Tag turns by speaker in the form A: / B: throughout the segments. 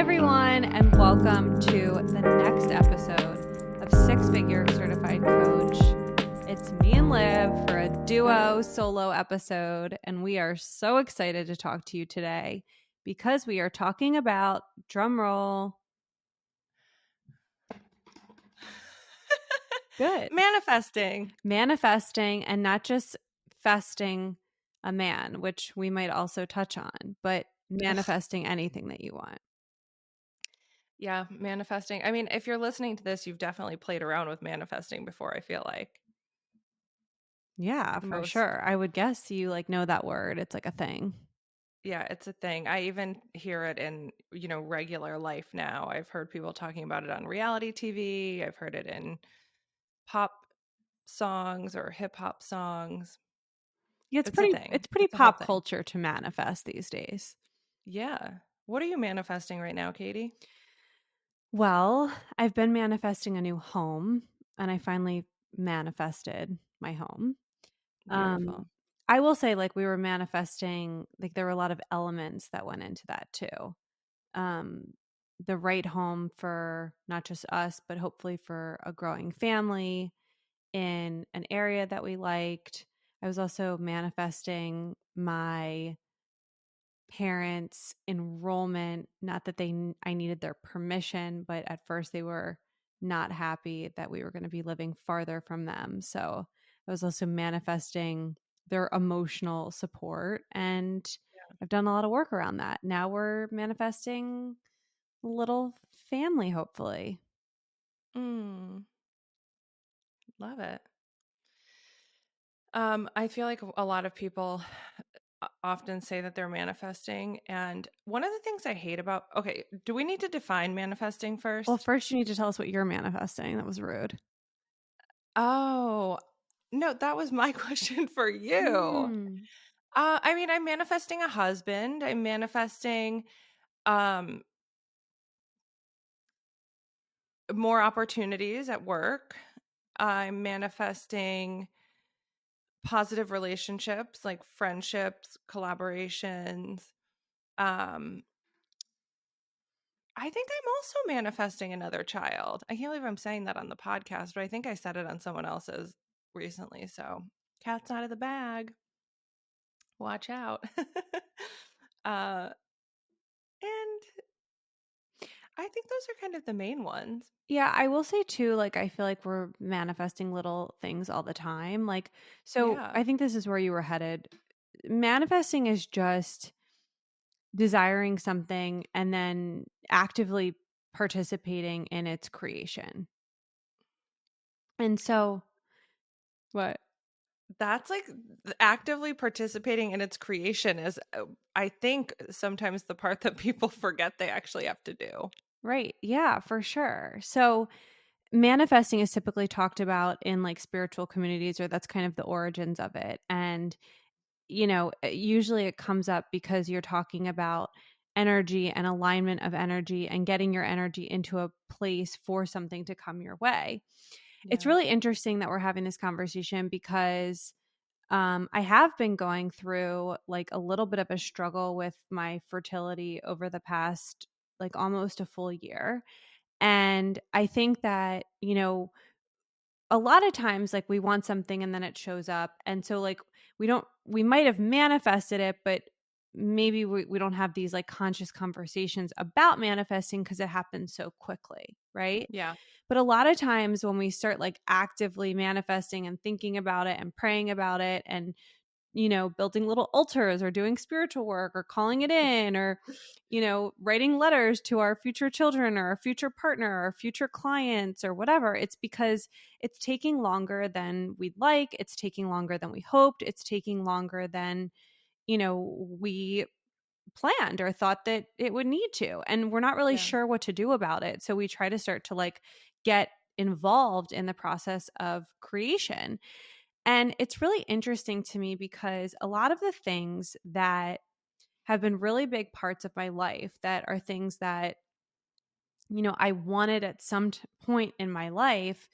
A: everyone, and welcome to the next episode of Six Figure Certified Coach. It's me and Liv for a duo solo episode, and we are so excited to talk to you today because we are talking about, drumroll, good, manifesting, and not just festing a man, which we might also touch on, but manifesting anything that you want.
B: Yeah, manifesting. I mean, if you're listening to this, you've definitely played around with manifesting before, I feel like.
A: Yeah, for
B: Most,
A: sure. I would guess you know that word. It's like a thing.
B: yeah, it's a thing. I even hear it in, regular life now. I've heard people talking about it on reality TV. I've heard it in pop songs or hip hop songs.
A: Yeah,
B: It's a thing.
A: it's pretty
B: It's a whole
A: pop
B: thing.
A: culture to manifest these days.
B: Yeah. What are you manifesting right now, Katie?
A: Well, I've been manifesting a new home and I finally manifested my home. Um
B: Beautiful.
A: I will say we were manifesting there were a lot of elements that went into that too. Um the right home for not just us, but hopefully for a growing family in an area that we liked. I was also manifesting my parents' enrollment, not that I needed their permission, but at first they were not happy that we were going to be living farther from them. So I was also manifesting their emotional support, and I've done a lot of work around that. Now we're manifesting a little family, hopefully.
B: Mm, love it. I feel like a lot of people often say that they're manifesting. And one of the things I hate about, okay, do we need to define manifesting
A: Well,
B: first?
A: first you need to tell us what you're manifesting. That was rude.
B: Oh, no, that was my question for you.
A: Hmm.
B: I mean, I'm manifesting a husband. I'm manifesting um, more opportunities at work. I'm manifesting positive relationships like friendships, collaborations. Um, I think I'm also manifesting another child. I can't believe I'm saying that on the podcast, but I think I said it on someone else's recently. So, cat's out of the bag. Watch out. uh, and I think those are kind of the main ones.
A: Yeah, I will say too, I feel like we're manifesting little things all the time. So
B: Yeah.
A: I think this is where you were headed. Manifesting is just desiring something and then actively participating in its creation. And so, what?
B: That's like actively participating in its creation is, I think, sometimes the part that people forget they actually have to do.
A: Right. Yeah, for sure. So, manifesting is typically talked about in spiritual communities, or that's kind of the origins of it. And usually it comes up because you're talking about energy and alignment of energy and getting your energy into a place for something to come your way. It's
B: Yeah.
A: really interesting that we're having this conversation because I have been going through a little bit of a struggle with my fertility over the past almost a full year. And I think that, a lot of times we want something and then it shows up, and so we might have manifested it, but maybe we don't have these conscious conversations about manifesting because it happens so quickly, right?
B: Yeah.
A: But a lot of times when we start actively manifesting and thinking about it and praying about it and building little altars or doing spiritual work or calling it in or, writing letters to our future children or our future partner or future clients or whatever. It's because it's taking longer than we'd like. It's taking longer than we hoped. It's taking longer than, we planned or thought that it would need to. And we're not really
B: Yeah.
A: sure what to do about it. So we try to start to get involved in the process of creation. And it's really interesting to me because a lot of the things that have been really big parts of my life that are things that, I wanted at some point in my life,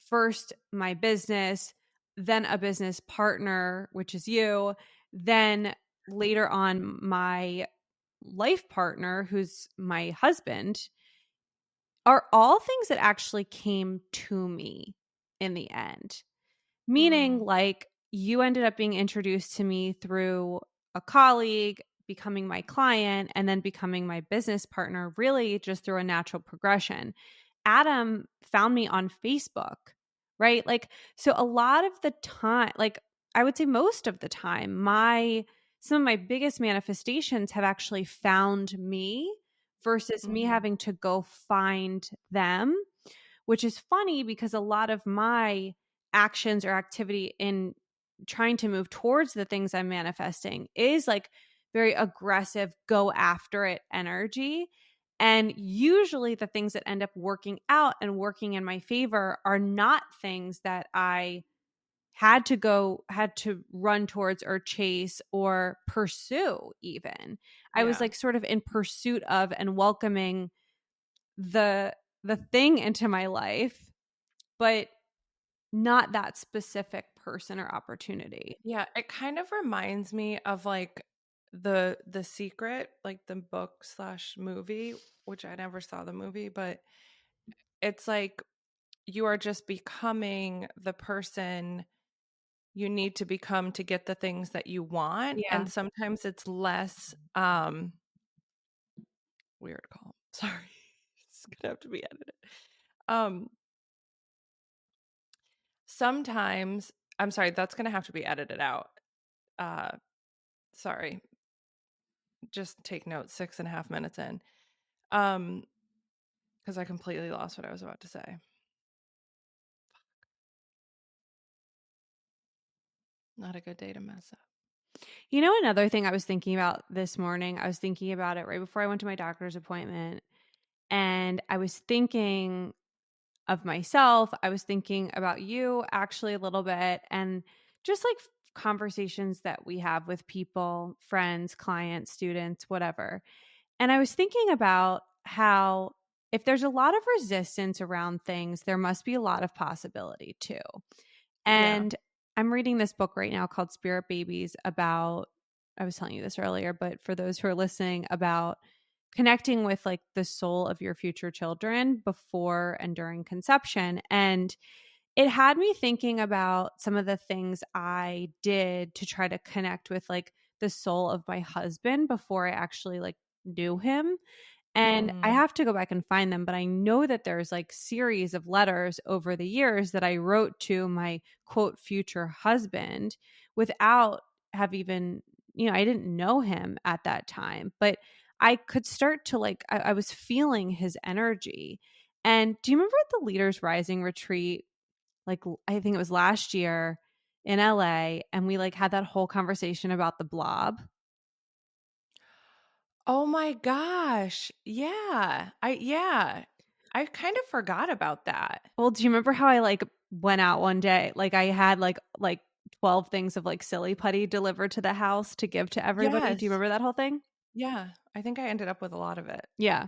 A: first my business, then a business partner, which is you, then later on my life partner, who's my husband, are all things that actually came to me in the end. Meaning,
B: Mm.
A: like, you ended up being introduced to me through a colleague, becoming my client, and then becoming my business partner, really just through a natural progression. Adam found me on Facebook, right? Like, so a lot of the time, like, I would say most of the time, some of my biggest manifestations have actually found me versus me
B: Mhm.
A: having to go find them, which is funny because a lot of my actions or activity in trying to move towards the things I'm manifesting is like very aggressive, go after it energy. And usually the things that end up working out and working in my favor are not things that I had to run towards or chase or pursue even. I was
B: Yeah.
A: like sort of in pursuit of and welcoming the thing into my life, but not that specific person or opportunity.
B: Yeah, it kind of reminds me of like The Secret, like the book slash movie, which I never saw the movie, but it's like you are just becoming the person you need to become to get the things that you want.
A: Yeah.
B: And sometimes it's less weird call. Sorry. It's gonna have to be edited. Um Sometimes I'm sorry, that's gonna have to be edited out. Uh Sorry. Just take notes, 6.5 minutes in. Um, because I completely lost what I was about to say. Not a good day to mess up.
A: You know, another thing I was thinking about this morning, I was thinking about it right before I went to my doctor's appointment, and I was thinking of myself. I was thinking about you actually a little bit, and just like conversations that we have with people, friends, clients, students, whatever. And I was thinking about how if there's a lot of resistance around things, there must be a lot of possibility too.
B: Yeah.
A: And I'm reading this book right now called Spirit Babies about, I was telling you this earlier, but for those who are listening, about connecting with like the soul of your future children before and during conception. And it had me thinking about some of the things I did to try to connect with like the soul of my husband before I actually like knew him. And I
B: Mm.
A: have to go back and find them, but I know that there's like series of letters over the years that I wrote to my quote future husband without have even, I didn't know him at that time, but I could start to like I was feeling his energy. And do you remember at the Leaders Rising retreat, like I think it was last year in LA, and we like had that whole conversation about the blob?
B: Oh my gosh. Yeah. I kind of forgot about that.
A: Well, do you remember how I like went out one day? Like I had like 12 things of like silly putty delivered to the house to give to everybody. Do you
B: Yes.
A: remember that whole thing?
B: Yeah. I think I ended up with a lot of it.
A: Yeah.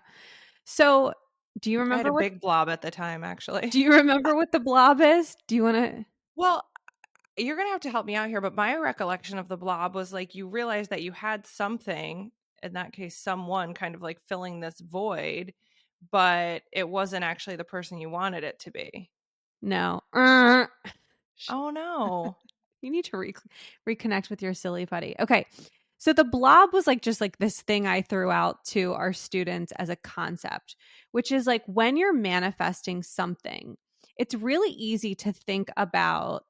A: So, do you
B: I had a
A: remember what
B: big blob at the time, actually.
A: do you remember what the blob is? Do you want to
B: Well, you're gonna have to help me out here, but my recollection of the blob was like you realized that you had something, in that case, someone kind of like filling this void, but it wasn't actually the person you wanted it to be.
A: No.
B: Oh no.
A: You need to reconnect with your silly putty. Okay. So the blob was like just like this thing I threw out to our students as a concept, which is like when you're manifesting something, it's really easy to think about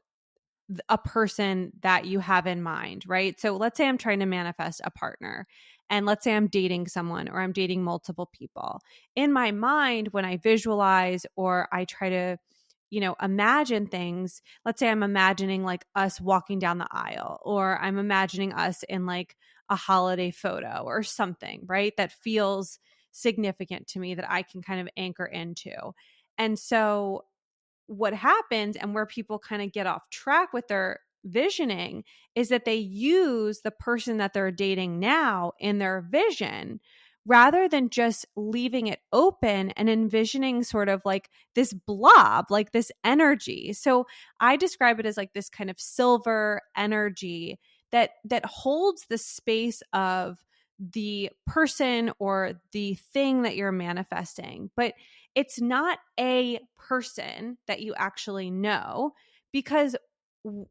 A: a person that you have in mind, right? So let's say I'm trying to manifest a partner, and let's say I'm dating someone or I'm dating multiple people. In my mind, when I visualize or I try to, imagine things, let's say I'm imagining like us walking down the aisle, or I'm imagining us in like a holiday photo or something, right? That feels significant to me that I can kind of anchor into. And so what happens and where people kind of get off track with their visioning is that they use the person that they're dating now in their vision rather than just leaving it open and envisioning sort of like this blob, like this energy. So I describe it as like this kind of silver energy that holds the space of the person or the thing that you're manifesting, but it's not a person that you actually know, because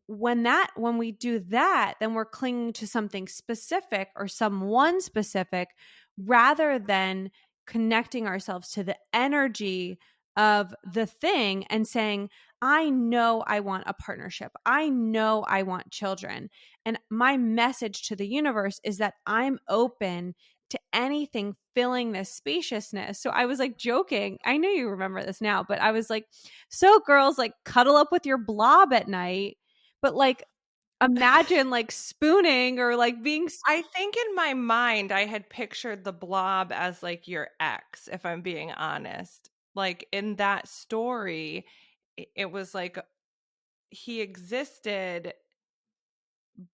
A: when we do that, then we're clinging to something specific or someone specific rather than connecting ourselves to the energy of the thing and saying, I know I want a partnership. I know I want children. And my message to the universe is that I'm open to anything filling this spaciousness. So I was like joking. I know you remember this now, but I was like, so girls, like, cuddle up with your blob at night, but like, imagine like spooning or like being.
B: I think in my mind, I had pictured the blob as like your ex, if I'm being honest. Like in that story, it was like he existed,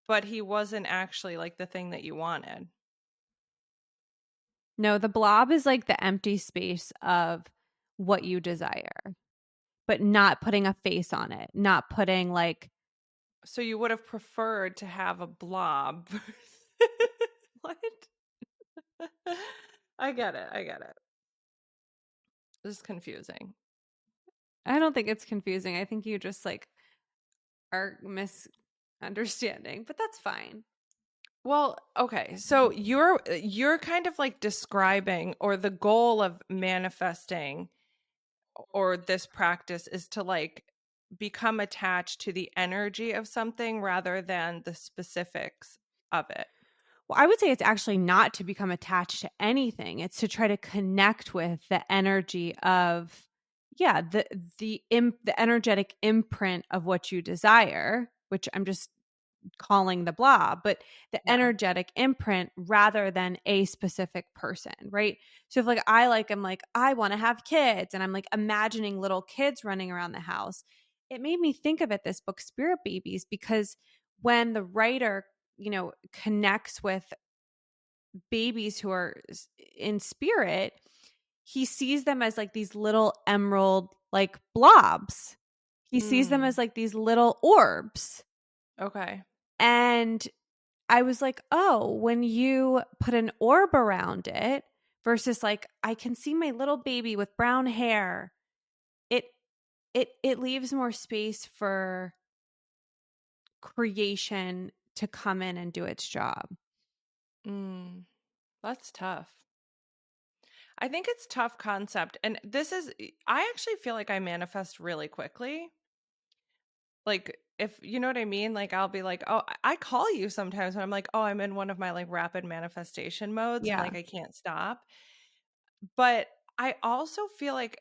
B: but he wasn't actually like the thing that you wanted.
A: No, the blob is like the empty space of what you desire, but not putting a face on it, not putting like.
B: So you would have preferred to have a blob. What? I get it. I get it. This is confusing.
A: I don't think it's confusing. I think you just like are misunderstanding, but that's fine.
B: Well, okay. So you're kind of like describing, or the goal of manifesting or this practice is to like become attached to the energy of something rather than the specifics of it.
A: Well, I would say it's actually not to become attached to anything. It's to try to connect with the energy of, yeah, the energetic imprint of what you desire, which I'm just calling the blob, but the
B: Yeah.
A: energetic imprint rather than a specific person, right? So if like I'm like, I want to have kids, and I'm like imagining little kids running around the house, it made me think of it, this book, Spirit Babies, because when the writer, connects with babies who are in spirit, he sees them as like these little emerald like blobs. He sees them as
B: Mm,
A: like these little orbs.
B: okay.
A: And I was like, oh, when you put an orb around it versus like, I can see my little baby with brown hair, it it leaves more space for creation to come in and do its job.
B: Mm, that's tough. I think it's tough concept. And this is I actually feel like I manifest really quickly. Like if you know what I mean, like I'll be like, "Oh, I call you sometimes when I'm like, oh, I'm in one of my like rapid manifestation modes and
A: Yeah.
B: like I can't stop." But I also feel like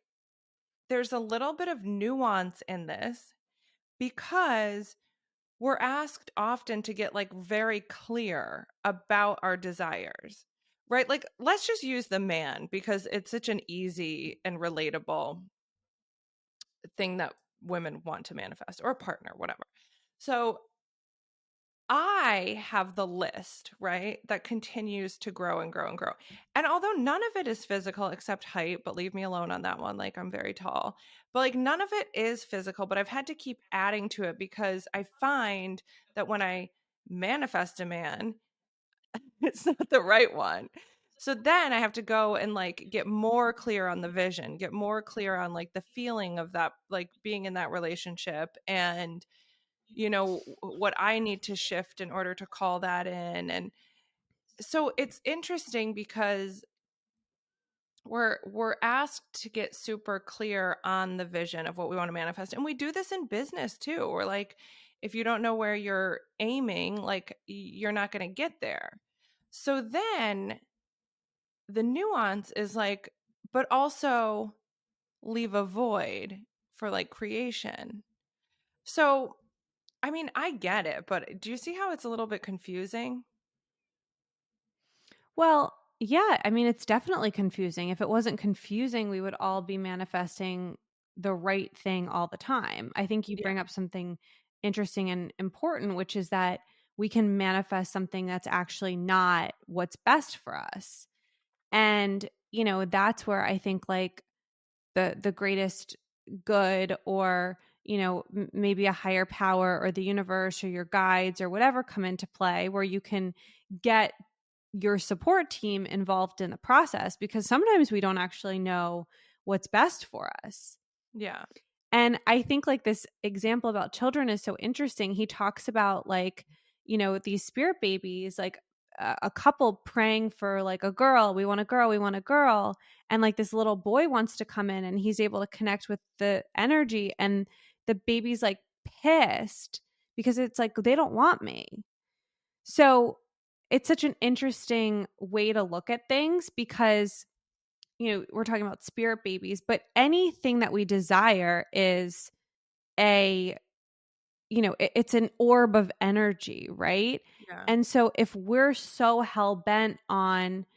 B: there's a little bit of nuance in this because we're asked often to get like very clear about our desires, right? Like, let's just use the man because it's such an easy and relatable thing that women want to manifest, or a partner, whatever. So I have the list, right? That continues to grow and grow and grow. And although none of it is physical except height, but leave me alone on that one. Like I'm very tall, but like none of it is physical, but I've had to keep adding to it because I find that when I manifest a man, it's not the right one. So then I have to go and like get more clear on the vision, get more clear on like the feeling of that, like being in that relationship, and what I need to shift in order to call that in. And so it's interesting because we're asked to get super clear on the vision of what we want to manifest, and we do this in business too. We're like, if you don't know where you're aiming, like you're not going to get there. So then the nuance is like, but also leave a void for like creation. So I mean, I get it, but do you see how it's a little bit confusing?
A: Well, yeah, I mean, it's definitely confusing. If it wasn't confusing, we would all be manifesting the right thing all the time. I think you
B: Yeah.
A: bring up something interesting and important, which is that we can manifest something that's actually not what's best for us. And, that's where I think like the greatest good, or, maybe a higher power or the universe or your guides or whatever come into play, where you can get your support team involved in the process, because sometimes we don't actually know what's best for us.
B: Yeah.
A: And I think like this example about children is so interesting. He talks about like, these spirit babies, like a couple praying for like a girl. We want a girl. We want a girl. And like this little boy wants to come in and he's able to connect with the energy. And the baby's like pissed because it's like, they don't want me. So it's such an interesting way to look at things because, we're talking about spirit babies, but anything that we desire is a it's an orb of energy, right?
B: Yeah.
A: And so if we're so hell bent on,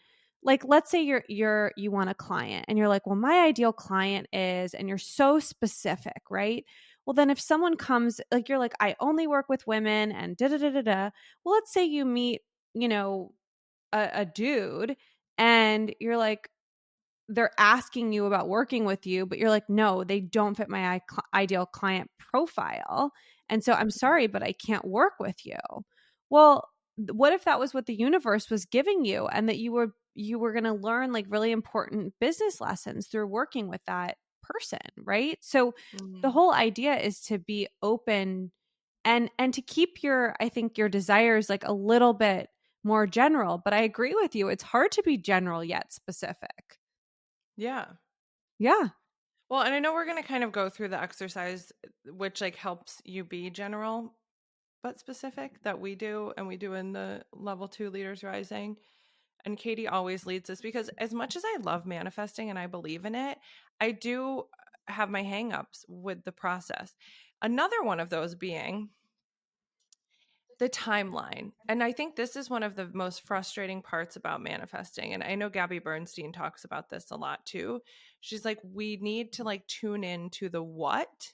A: like, let's say you want a client and you're like, well, my ideal client is, and you're so specific, right? Well, then if someone comes, like, you're like, I only work with women and da da da da da. Well, let's say you meet, you know a dude, and you're like, they're asking you about working with you, but you're like, no, they don't fit my ideal client profile. And so I'm sorry, but I can't work with you. Well, what if that was what the universe was giving you, and that you were going to learn like really important business lessons through working with that person, right? So the
B: Mm.
A: whole idea is to be open, and to keep your, I think, your desires like a little bit more general. But I agree with you, it's hard to be general yet specific.
B: Yeah.
A: Yeah.
B: Well, and I know we're going to kind of go through the exercise, which like helps you be general but specific, that we do and we do in the level 2 leaders rising. And Katie always leads us because as much as I love manifesting and I believe in it, I do have my hangups with the process. Another one of those being the timeline. And I think this is one of the most frustrating parts about manifesting. And I know Gabby Bernstein talks about this a lot too. She's like, we need to like tune in to the what,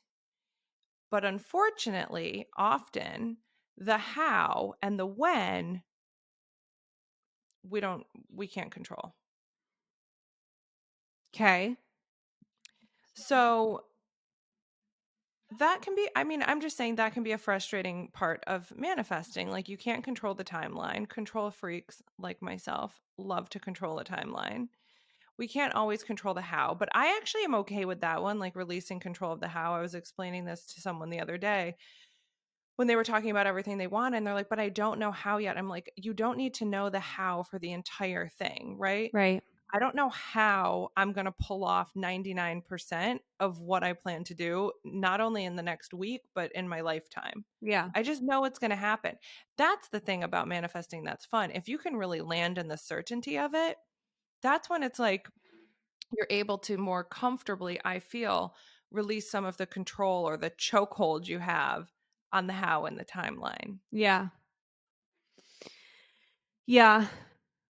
B: but unfortunately, often the how and the when we can't control.
A: Okay.
B: So that can be, I mean, I'm just saying that can be a frustrating part of manifesting. Like you can't control the timeline. Control freaks like myself love to control a timeline. We can't always control the how, but I actually am okay with that one, like releasing control of the how. I was explaining this to someone the other day when they were talking about everything they want, and they're like, but I don't know how yet. I'm like, you don't need to know the how for the entire thing, right?
A: Right.
B: I don't know how I'm going to pull off 99% of what I plan to do, not only in the next week, but in my lifetime.
A: Yeah.
B: I just know it's going to happen. That's the thing about manifesting that's fun. If you can really land in the certainty of it, that's when it's like you're able to more comfortably, I feel, release some of the control or the chokehold you have on the how and the timeline.
A: Yeah. Yeah.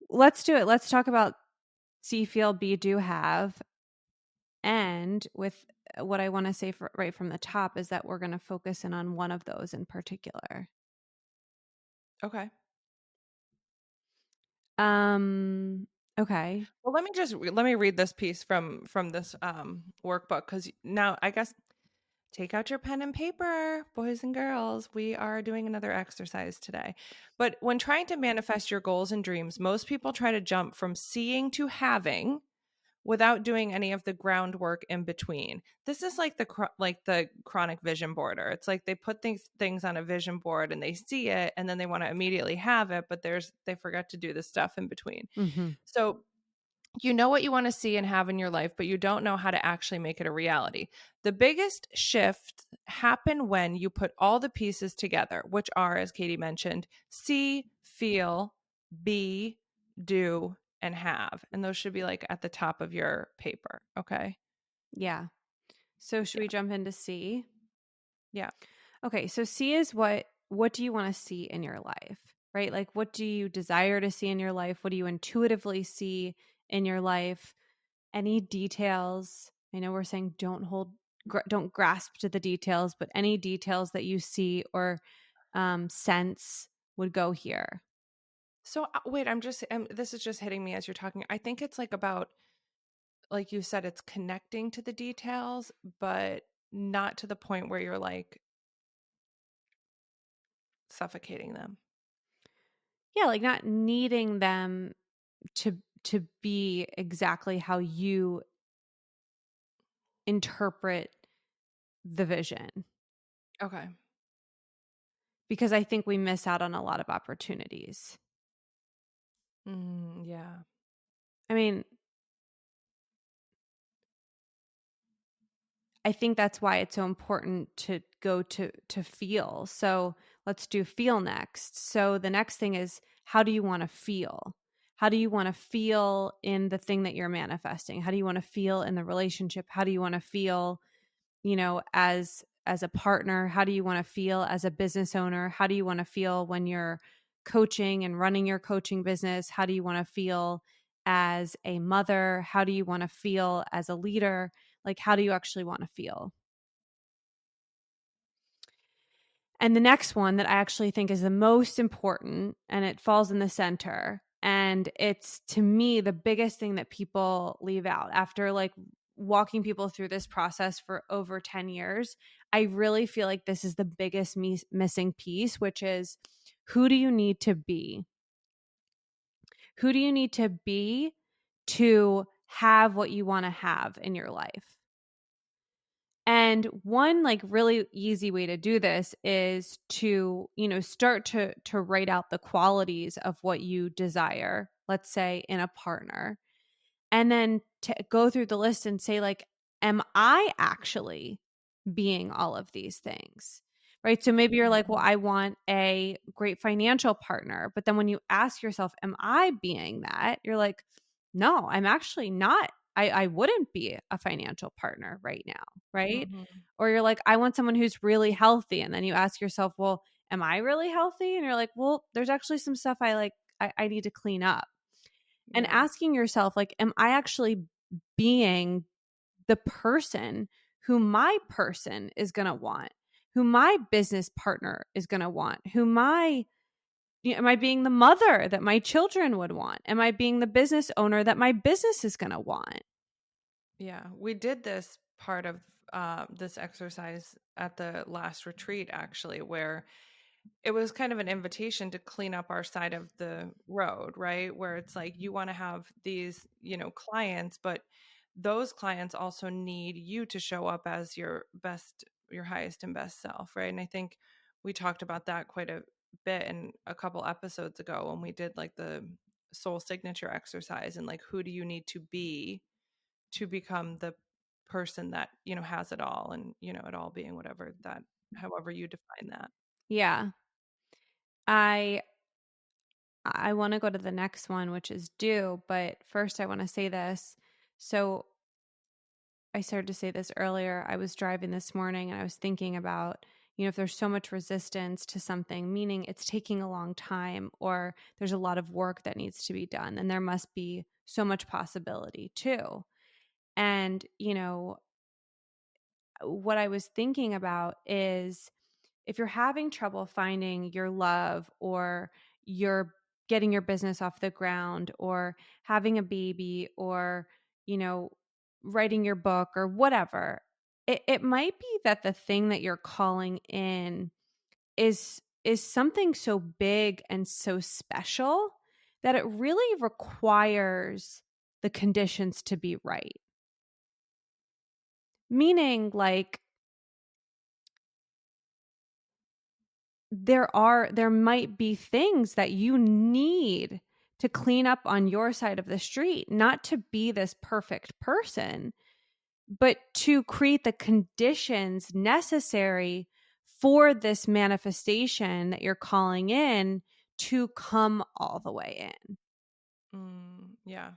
A: Let's do it. Let's talk about see, feel, be, do, have. And with what I want to say right from the top is that we're going to focus in on one of those in particular.
B: Okay.
A: Um, okay.
B: Well, let me read this piece from this workbook, cuz now I guess take out your pen and paper, boys and girls. We are doing another exercise today. But when trying to manifest your goals and dreams, most people try to jump from seeing to having without doing any of the groundwork in between. This is like the chronic vision boarder. It's like they put things on a vision board and they see it and then they want to immediately have it, but they forget to do the stuff in between.
A: Mhm.
B: So you know what you want to see and have in your life, but you don't know how to actually make it a reality. The biggest shift happen when you put all the pieces together, which are, as Katie mentioned, see, feel, be, do, and have. And those should be like at the top of your paper. Okay.
A: Yeah. So should we
B: Yeah.
A: jump into C?
B: Yeah.
A: Okay, so C is what do you want to see in your life? Right? Like what do you desire to see in your life? What do you intuitively see in your life? Any details? I know we're saying don't grasp to the details, but any details that you see or sense would go here.
B: So wait, this is just hitting me as you're talking. I think it's like about, like you said, it's connecting to the details, but not to the point where you're like suffocating them.
A: Yeah, like not needing them to be exactly how you interpret the vision,
B: Okay.
A: because I think we miss out on a lot of opportunities.
B: Yeah.
A: I mean, I think that's why it's so important to go to feel. So, let's do feel next. So, the next thing is, how do you want to feel? How do you want to feel in the thing that you're manifesting? How do you want to feel in the relationship? How do you want to feel, as a partner? How do you want to feel as a business owner? How do you want to feel when you're coaching and running your coaching business? How do you want to feel as a mother? How do you want to feel as a leader? Like, how do you actually want to feel? And the next one that I actually think is the most important, and it falls in the center, and it's, to me, the biggest thing that people leave out after like walking people through this process for over 10 years. I really feel like this is the biggest missing piece, which is, who do you need to be? Who do you need to be to have what you want to have in your life? And one like really easy way to do this is to, start to write out the qualities of what you desire, let's say in a partner. And then to go through the list and say, like, am I actually being all of these things? Right? So maybe you're like, well,
B: Mhm.
A: I want a great financial partner. But then when you ask yourself, am I being that? You're like, no, I'm actually not. I wouldn't be a financial partner right now. Right?
B: Mhm.
A: Or you're like, I want someone who's really healthy. And then you ask yourself, well, am I really healthy? And you're like, well, there's actually some stuff I need to clean up. And
B: Yeah.
A: asking yourself, like, am I actually being the person who my person is going to want, who my business partner is going to want, am I being the mother that my children would want? Am I being the business owner that my business is going to want?
B: Yeah. We did this part of this exercise at the last retreat, actually, where it was kind of an invitation to clean up our side of the road, right? Where it's like you want to have these, clients, but those clients also need you to show up as your best, your highest and best self, right? And I think we talked about that quite a bit in a couple episodes ago when we did like the soul signature exercise and like who do you need to be to become the person that, has it all and, it all being whatever that however you define that.
A: Yeah. I I want to go to the next one, which is do, but first I want to say this. So I started to say this earlier. I was driving this morning and I was thinking about, if there's so much resistance to something, meaning it's taking a long time or there's a lot of work that needs to be done, and there must be so much possibility too. And, what I was thinking about is, if you're having trouble finding your love, or you're getting your business off the ground, or having a baby, or, you know, writing your book or whatever, it might be that the thing that you're calling in is something so big and so special that it really requires the conditions to be right. Meaning, like, there might be things that you need to clean up on your side of the street, not to be this perfect person, but to create the conditions necessary for this manifestation that you're calling in to come all the way in.
B: Yeah.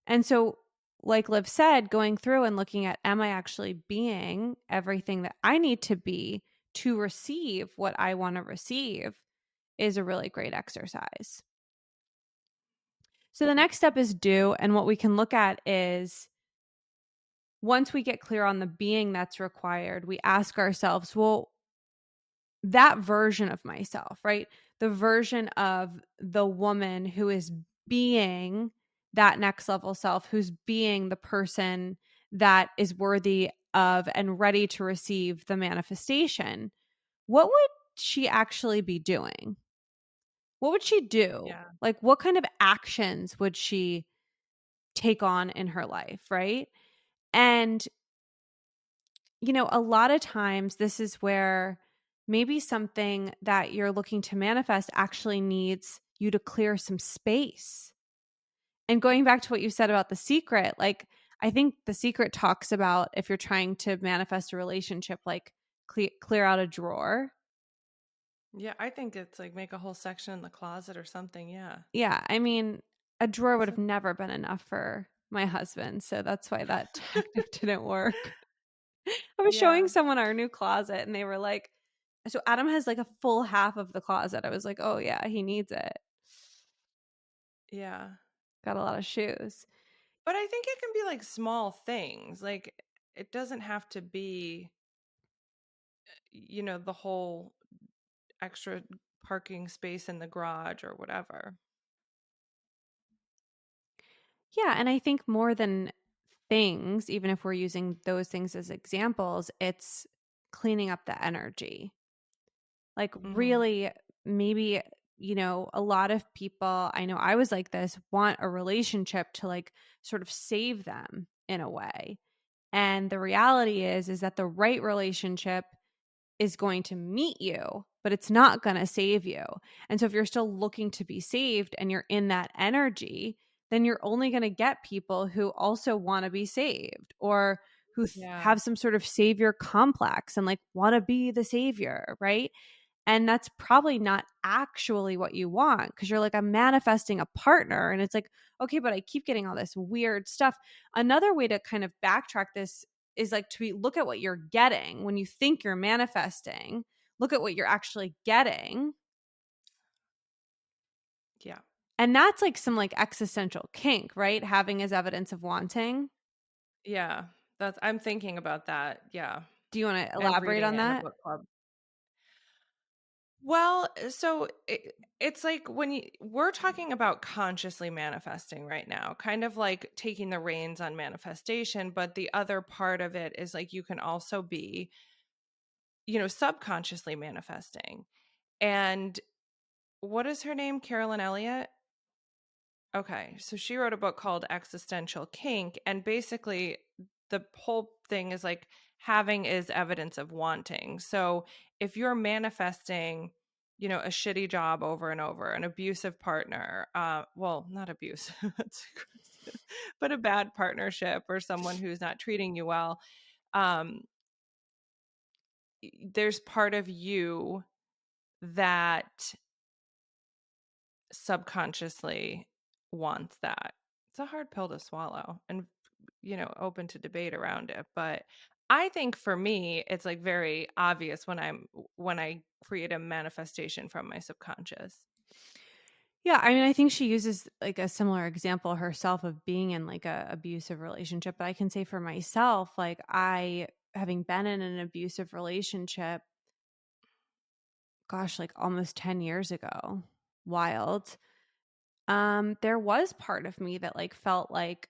A: And so, like Liv said, going through and looking at, am I actually being everything that I need to be to receive what I want to receive, is a really great exercise. So the
B: Yeah.
A: next step is do. And what we can look at is, once we get clear on the being that's required, we ask ourselves, well, that version of myself, right? The version of the woman who is being that next level self, who's being the person that is worthy of and ready to receive the manifestation. What would she actually be doing? What would she do?
B: Yeah.
A: Like, what kind of actions would she take on in her life, right? And, a lot of times this is where maybe something that you're looking to manifest actually needs you to clear some space. And going back to what you said about The Secret, like, I think The Secret talks about if you're trying to manifest a relationship, like, clear out a drawer.
B: Yeah, I think it's like make a whole section in the closet or something. Yeah.
A: Yeah, I mean, a drawer would have
B: So,
A: never been enough for my husband, so that's why that tactic didn't work. I was showing
B: yeah.
A: someone our new closet and they were like, so Adam has like a full half of the closet. I was like, "Oh yeah, he needs it."
B: Yeah.
A: Got a lot of shoes.
B: But I think it can be like small things. Like it doesn't have to be, the whole extra parking space in the garage or whatever.
A: Yeah, and I think more than things, even if we're using those things as examples, it's cleaning up the energy. Like,
B: Hmm.
A: really, maybe, a lot of people, I know I was like this, want a relationship to like sort of save them in a way. And the reality is that the right relationship is going to meet you, but it's not going to save you. And so if you're still looking to be saved and you're in that energy, then you're only going to get people who also want to be saved or who
B: Yeah.
A: have some sort of savior complex and like want to be the savior, right? And that's probably not actually what you want because you're like, I'm manifesting a partner. And it's like, okay, but I keep getting all this weird stuff. Another way to kind of backtrack this is like look at what you're getting when you think you're manifesting, look at what you're actually getting.
B: Yeah.
A: And that's like some like existential kink, right? Having as evidence of wanting.
B: Yeah. I'm thinking about that. Yeah.
A: Do you want to
B: And
A: elaborate
B: reading
A: on
B: it in a
A: that?
B: book club. Well, so it's like we're talking about consciously manifesting right now, kind of like taking the reins on manifestation. But the other part of it is like you can also be, subconsciously manifesting. And what is her name? Carolyn Elliott? Okay. So she wrote a book called Existential Kink. And basically, the whole thing is like having is evidence of wanting. So if you're manifesting, a shitty job over and over, an abusive partner, well, not abuse, that's aggressive, but a bad partnership or someone who's not treating you well, um, there's part of you that subconsciously wants that. It's a hard pill to swallow and open to debate around it, but I think for me it's like very obvious when I create a manifestation from my subconscious.
A: Yeah, I mean, I think she uses like a similar example herself of being in like a abusive relationship, but I can say for myself, like I having been in an abusive relationship, gosh, like almost 10 years ago. Wild. There was part of me that like felt like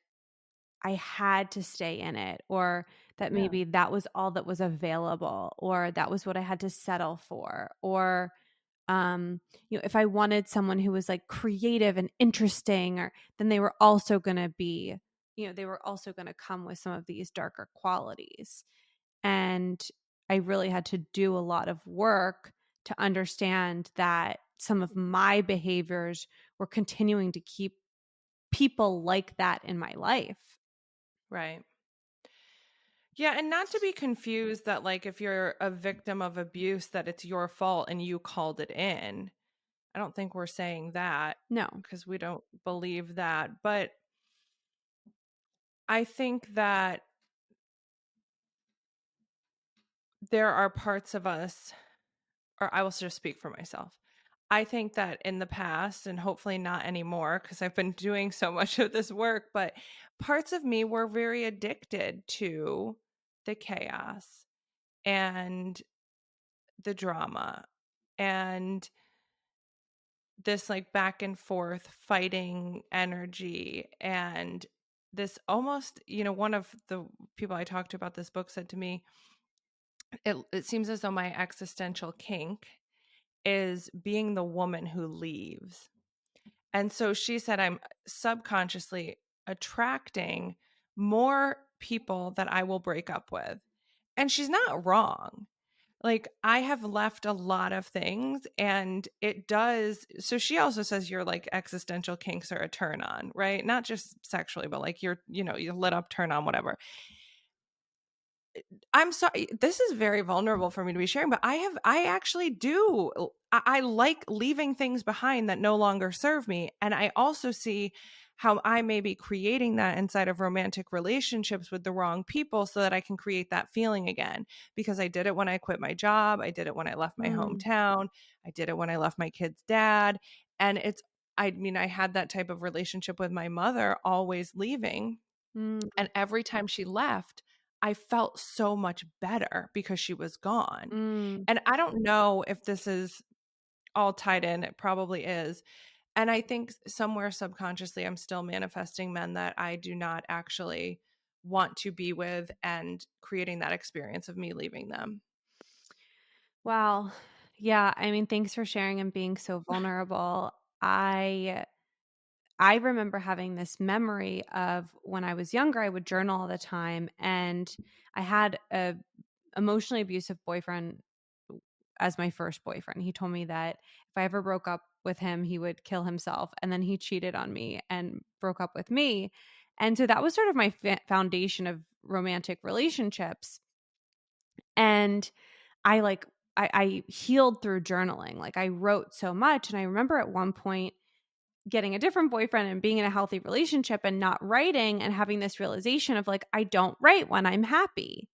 A: I had to stay in it or that
B: Yeah.
A: maybe that was all that was available or that was what I had to settle for or if I wanted someone who was like creative and interesting or then they were also going to be, they were also going to come with some of these darker qualities. And I really had to do a lot of work to understand that some of my behaviors were continuing to keep people like that in my life.
B: Right. Yeah, and not to be confused that like if you're a victim of abuse that it's your fault and you called it in. I don't think we're saying that
A: No.
B: because we don't believe that, but I think that there are parts of us, or I will just speak for myself. I think that in the past, and hopefully not anymore, because I've been doing so much of this work, but parts of me were very addicted to the chaos and the drama and this like back and forth fighting energy and this almost, one of the people I talked to about this book said to me, it seems as though my existential kink is being the woman who leaves. And so she said, I'm subconsciously attracting more people that I will break up with. And she's not wrong. Like, I have left a lot of things, and it does. So she also says your like existential kinks are a turn on, right? Not just sexually, but like you lit up, turn on, whatever. I'm sorry. This is very vulnerable for me to be sharing, but I actually do. I like leaving things behind that no longer serve me. And I also see how I may be creating that inside of romantic relationships with the wrong people so that I can create that feeling again. Because I did it when I quit my job. I did it when I left my
A: Mm,
B: hometown. I did it when I left my kid's dad. And I mean, I had that type of relationship with my mother, always leaving,
A: mm,
B: and every time she left, I felt so much better because she was gone.
A: mm.
B: And I don't know if this is all tied in. It probably is. And I think somewhere subconsciously, I'm still manifesting men that I do not actually want to be with and creating that experience of me leaving them.
A: Wow. Yeah, I mean, thanks for sharing and being so vulnerable. I I remember having this memory of when I was younger, I would journal all the time, and I had a emotionally abusive boyfriend as my first boyfriend. He told me that if I ever broke up with him, he would kill himself, and then he cheated on me and broke up with me. And so that was sort of my foundation of romantic relationships. And I healed through journaling. Like I wrote so much. And I remember at one point getting a different boyfriend and being in a healthy relationship and not writing and having this realization of like, I don't write when I'm happy.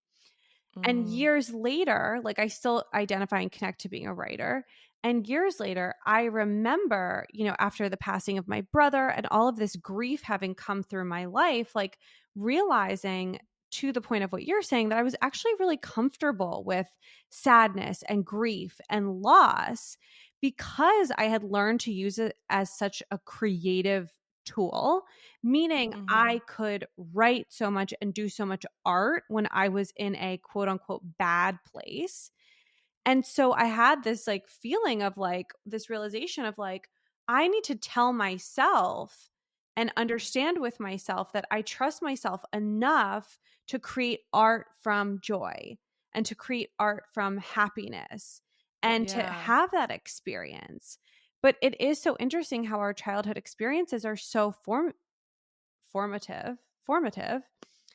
A: And
B: Mm,
A: years later, like I still identify and connect to being a writer. And years later, I remember, after the passing of my brother and all of this grief having come through my life, like realizing to the point of what you're saying that I was actually really comfortable with sadness and grief and loss because I had learned to use it as such a creative tool, meaning I
B: mhm.
A: could write so much and do so much art when I was in a quote unquote bad place. And so I had this like feeling of like this realization of like, I need to tell myself and understand with myself that I trust myself enough to create art from joy and to create art from happiness and to
B: Yeah.
A: have that experience. But it is so interesting how our childhood experiences are so formative,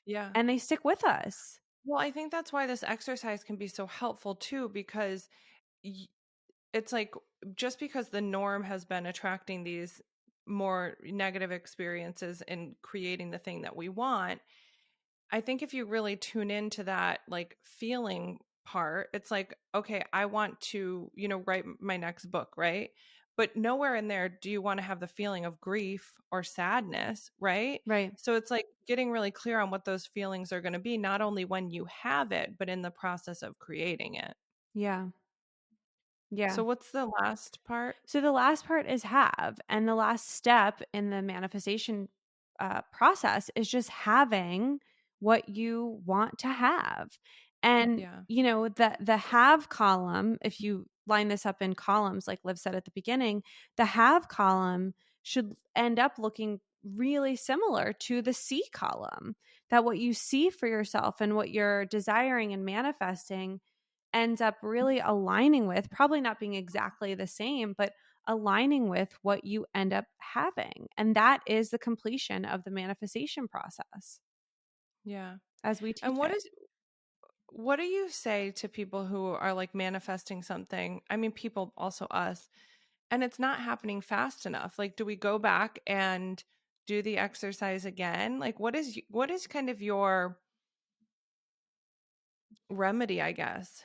B: Yeah.
A: and they stick with us.
B: Well, I think that's why this exercise can be so helpful too, because y- it's like just because the norm has been attracting these more negative experiences and creating the thing that we want, I think if you really tune into that like feeling part, it's like, okay, I want to, write my next book, right? But nowhere in there do you want to have the feeling of grief or sadness, right?
A: Right.
B: So it's like getting really clear on what those feelings are going to be, not only when you have it, but in the process of creating it.
A: Yeah. Yeah.
B: So what's the last part?
A: So the last part is have. And the last step in the manifestation process is just having what you want to have. And,
B: Yeah.
A: the have column, if you line this up in columns, like Liv said at the beginning, the have column should end up looking really similar to the see column. That what you see for yourself and what you're desiring and manifesting ends up really aligning with, probably not being exactly the same, but aligning with what you end up having. And that is the completion of the manifestation process
B: Yeah.
A: as we
B: And
A: teach it.
B: what do you say to people who are like manifesting something? I mean, people, also us, and it's not happening fast enough. Like, do we go back and do the exercise again? Like, what is kind of your remedy, I guess?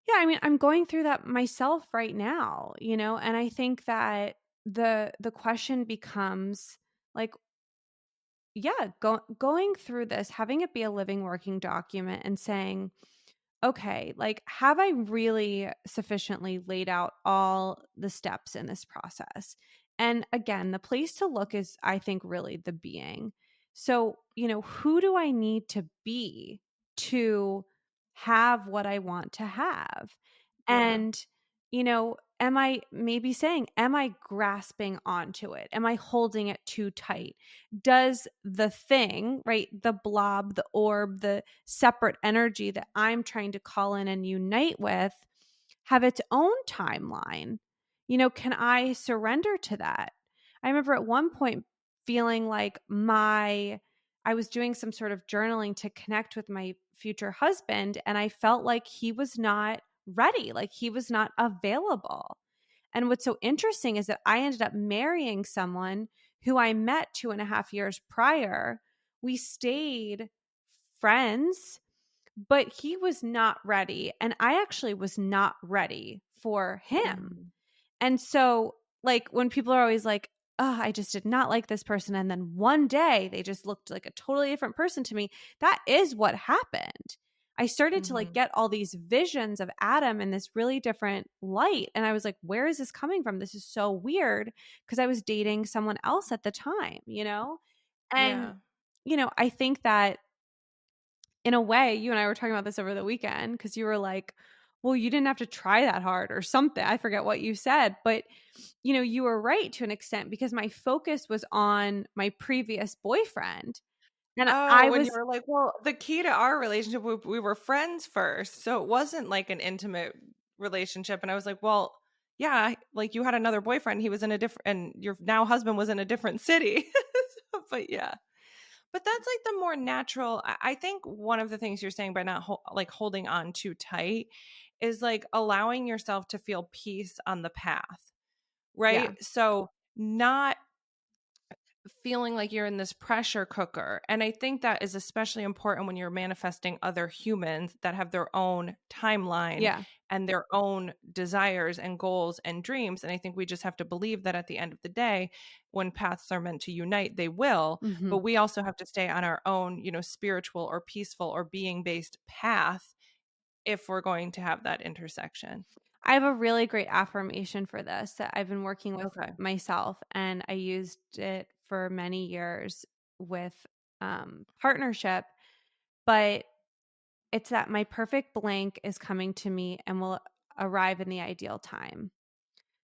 A: Yeah, I mean, I'm going through that myself right now, and I think that the question becomes like, yeah, going through this, having it be a living working document and saying, okay, like, have I really sufficiently laid out all the steps in this process? And again, the place to look is, I think, really the being. So, who do I need to be to have what I want to have?
B: Yeah.
A: And am I maybe saying, am I grasping onto it? Am I holding it too tight? Does the thing, right, the blob, the orb, the separate energy that I'm trying to call in and unite with have its own timeline? Can I surrender to that? I remember at one point feeling like I was doing some sort of journaling to connect with my future husband, and I felt like he was not ready, like he was not available. And what's so interesting is that I ended up marrying someone who I met 2.5 years prior. We stayed friends, but he was not ready. And I actually was not ready for him.
B: Mm-hmm.
A: And so, like, when people are always like, oh, I just did not like this person. And then one day they just looked like a totally different person to me. That is what happened. I started to like
B: Mm-hmm.
A: get all these visions of Adam in this really different light. And I was like, where is this coming from? This is so weird because I was dating someone else at the time? And,
B: Yeah.
A: I think that in a way, you and I were talking about this over the weekend because you were like, well, you didn't have to try that hard or something. I forget what you said, but you were right to an extent because my focus was on my previous boyfriend. And
B: Oh,
A: I
B: when you
A: was,
B: were like, well, the key to our relationship, we were friends first. So it wasn't like an intimate relationship. And I was like, well, yeah, like you had another boyfriend. He was in a different, and your now husband was in a different city. But yeah. But that's like the more natural. I think one of the things you're saying by not like holding on too tight is like allowing yourself to feel peace on the path, right?
A: yeah,
B: So not feeling like you're in this pressure cooker. And I think that is especially important when you're manifesting other humans that have their own timeline
A: yeah.
B: and their own desires and goals and dreams. And I think we just have to believe that at the end of the day, when paths are meant to unite, they will.
A: Hmm.
B: But we also have to stay on our own, spiritual or peaceful or being based path if we're going to have that intersection.
A: I have a really great affirmation for this that I've been working with
B: Okay.
A: myself, and I used it for many years with partnership. But it's that my perfect blank is coming to me and will arrive in the ideal time.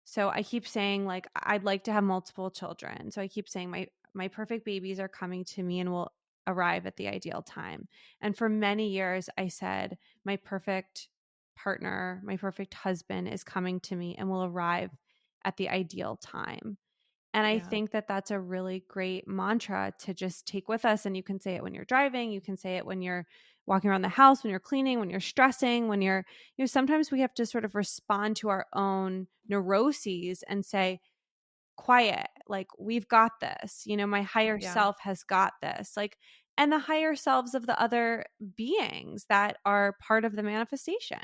A: So I keep saying like I'd like to have multiple children. So I keep saying my perfect babies are coming to me and will arrive at the ideal time. And for many years I said my perfect partner, my perfect husband is coming to me and will arrive at the ideal time. And I
B: Yeah.
A: think that that's a really great mantra to just take with us. And you can say it when you're driving, you can say it when you're walking around the house, when you're cleaning, when you're stressing, when sometimes we have to sort of respond to our own neuroses and say, quiet, like, we've got this, my higher
B: Yeah.
A: self has got this. Like, and the higher selves of the other beings that are part of the manifestation.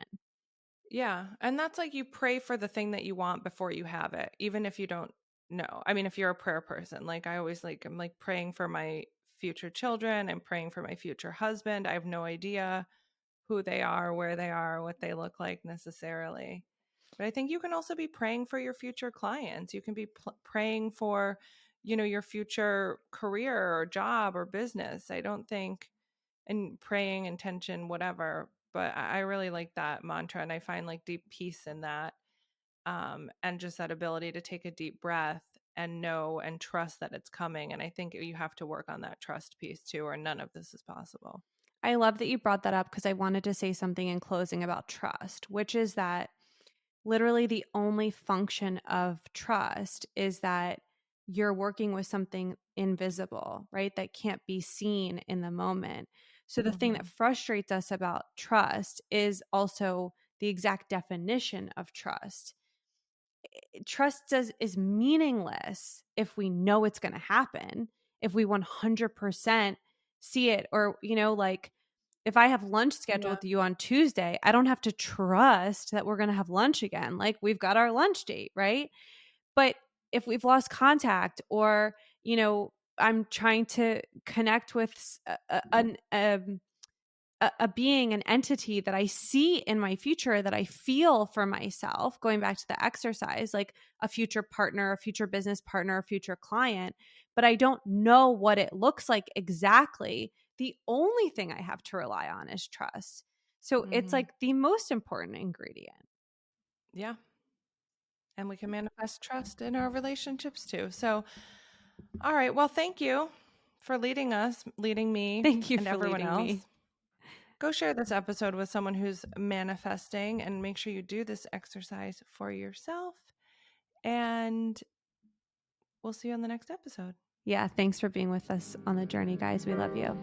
B: Yeah. And that's like you pray for the thing that you want before you have it, even if you don't know. I mean, if you're a prayer person, like I always like, I'm like praying for my future children. I'm praying for my future husband. I have no idea who they are, where they are, what they look like necessarily. But I think you can also be praying for your future clients. You can be praying for, your future career or job or business. I don't think, and praying intention, whatever. But I really like that mantra, and I find like deep peace in that, and just that ability to take a deep breath and know and trust that it's coming. And I think you have to work on that trust piece too, or none of this is possible.
A: I love that you brought that up because I wanted to say something in closing about trust, which is that literally the only function of trust is that you're working with something invisible, right? That can't be seen in the moment. So the thing that
B: Hmm.
A: frustrates us about trust is also the exact definition of trust. Trust is meaningless if we know it's going to happen, if we 100% see it, or like if I have lunch scheduled
B: Yeah.
A: with you on Tuesday, I don't have to trust that we're going to have lunch again. Like, we've got our lunch date, right? But if we've lost contact, or I'm trying to connect with a being, an entity that I see in my future, that I feel for myself, going back to the exercise, like a future partner, a future business partner, a future client, but I don't know what it looks like exactly. The only thing I have to rely on is trust. So it's
B: Hmm.
A: like the most important ingredient.
B: Yeah. and we can manifest trust in our relationships too. So, all right. Well, thank you for leading me
A: Thank you
B: and
A: for
B: everyone
A: leading
B: else.
A: me.
B: Go share this episode with someone who's manifesting and make sure you do this exercise for yourself. And we'll see you on the next episode.
A: Yeah, thanks for being with us on the journey, guys. We love you.